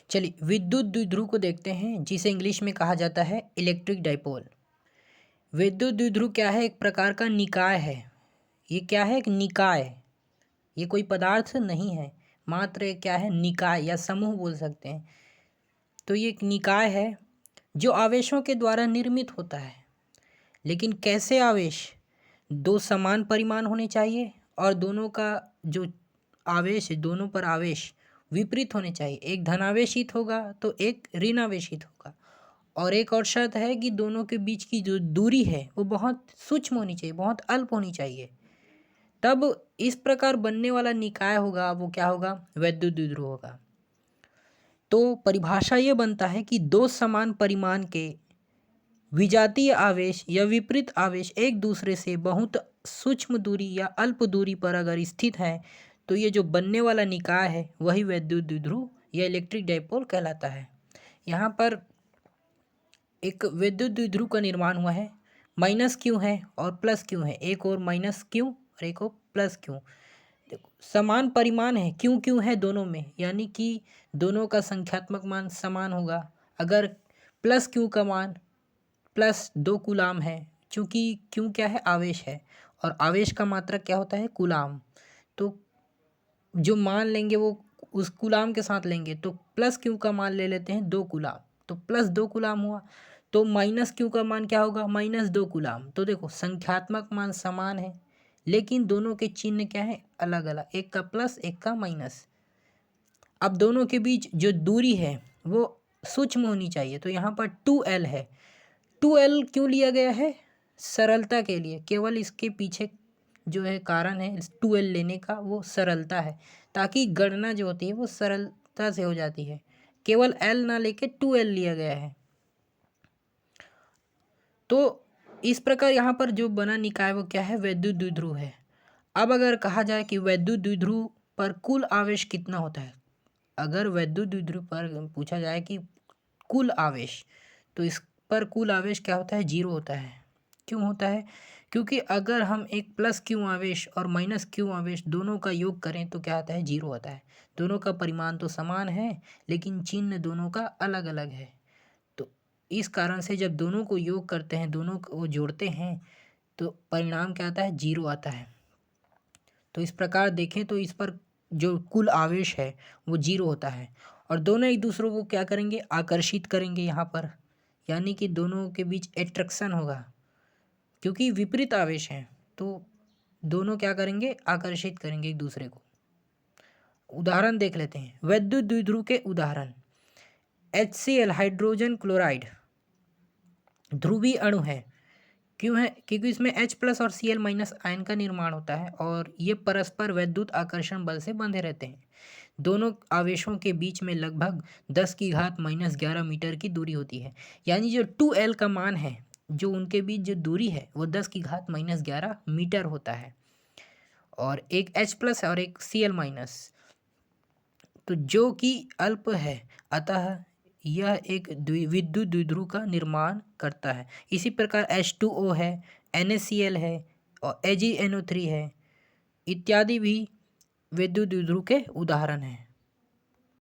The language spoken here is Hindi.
चलिए विद्युत द्विध्रुव को देखते हैं, जिसे इंग्लिश में कहा जाता है इलेक्ट्रिक डाइपोल। विद्युत द्विध्रुव क्या है? एक प्रकार का निकाय है। ये क्या है? एक निकाय। ये कोई पदार्थ नहीं है, मात्र एक क्या है? निकाय या समूह बोल सकते हैं। तो ये एक निकाय है जो आवेशों के द्वारा निर्मित होता है। लेकिन कैसे आवेश? दो समान परिमाण होने चाहिए और दोनों का जो आवेश है, दोनों पर आवेश विपरीत होने चाहिए। एक धनावेशित होगा तो एक ऋणावेशित होगा। और एक और शर्त है कि दोनों के बीच की जो दूरी है वो बहुत सूक्ष्म होनी चाहिए, बहुत अल्प होनी चाहिए। तब इस प्रकार बनने वाला निकाय होगा वो क्या होगा? वैद्युत द्विध्रुव होगा। तो परिभाषा ये बनता है कि दो समान परिमाण के विजातीय आवेश या विपरीत आवेश एक दूसरे से बहुत सूक्ष्म दूरी या अल्प दूरी पर अगर स्थित है तो ये जो बनने वाला निकाय है वही वैद्युत द्विध्रुव या इलेक्ट्रिक डाइपोल कहलाता है। यहाँ पर एक विद्युत द्विध्रुव का निर्माण हुआ है, माइनस क्यों है और प्लस क्यों है, एक और माइनस क्यों और एक और प्लस क्यों। देखो समान परिमाण है, क्यों क्यों है दोनों में, यानी कि दोनों का संख्यात्मक मान समान होगा। अगर प्लस क्यू का मान प्लस 2 कूलाम है, क्योंकि क्यों क्या है? आवेश है, और आवेश का मात्रक क्या होता है? कूलाम। तो जो मान लेंगे वो उस कूलाम के साथ लेंगे, तो प्लस क्यू का मान ले लेते हैं 2 कूलाम, तो प्लस 2 कूलाम हुआ। तो माइनस क्यू का मान क्या होगा? Minus 2 coulomb. तो देखो संख्यात्मक मान समान है लेकिन दोनों के चिन्ह क्या है? अलग अलग, एक का प्लस एक का माइनस। अब दोनों के बीच जो दूरी है वो सूक्ष्म होनी चाहिए। तो यहाँ पर 2L है। 2L क्यों लिया गया है? सरलता के लिए। केवल इसके पीछे जो है कारण है 2L लेने का वो सरलता है, ताकि गणना जो होती है वो सरलता से हो जाती है। केवल L ना लेके 2L लिया गया है। तो इस प्रकार यहाँ पर जो बना निकाय वो क्या है? वैद्युत द्विध्रुव है। अब अगर कहा जाए कि वैद्युत द्विध्रुव पर कुल आवेश कितना होता है, अगर वैद्युत द्विध्रुव पर पूछा जाए कि कुल आवेश, तो इस पर कुल आवेश क्या होता है? 0 होता है। क्यों होता है? क्योंकि अगर हम एक प्लस क्यू आवेश और माइनस क्यू आवेश दोनों का योग करें तो क्या आता है? 0 आता है। दोनों का परिमाण तो समान है लेकिन चिन्ह दोनों का अलग अलग है। तो इस कारण से जब दोनों को योग करते हैं, दोनों को जोड़ते हैं, तो परिणाम क्या आता है? 0 आता है। तो इस प्रकार देखें तो इस पर जो कुल आवेश है वो 0 होता है। और दोनों एक दूसरे को क्या करेंगे? आकर्षित करेंगे यहाँ पर, यानी कि दोनों के बीच एट्रैक्शन होगा। क्योंकि विपरीत आवेश हैं तो दोनों क्या करेंगे? आकर्षित करेंगे एक दूसरे को। उदाहरण देख लेते हैं, वैद्युत द्विध्रुव के उदाहरण। HCl हाइड्रोजन क्लोराइड ध्रुवीय अणु है। क्यों है? क्योंकि इसमें H प्लस और Cl माइनस आयन का निर्माण होता है और ये परस्पर वैद्युत आकर्षण बल से बंधे रहते हैं। दोनों आवेशों के बीच में लगभग 10 की घात माइनस 11 मीटर की दूरी होती है। यानी जो 2L का मान है, जो उनके बीच जो दूरी है वो 10 की घात माइनस 11 मीटर होता है। और एक H प्लस और एक Cl माइनस, तो जो कि अल्प है, अतः यह एक विद्युत द्विध्रुव का निर्माण करता है। इसी प्रकार H2O है, NaCl है और AgNO3 है इत्यादि भी विद्युत द्विध्रुव के उदाहरण हैं।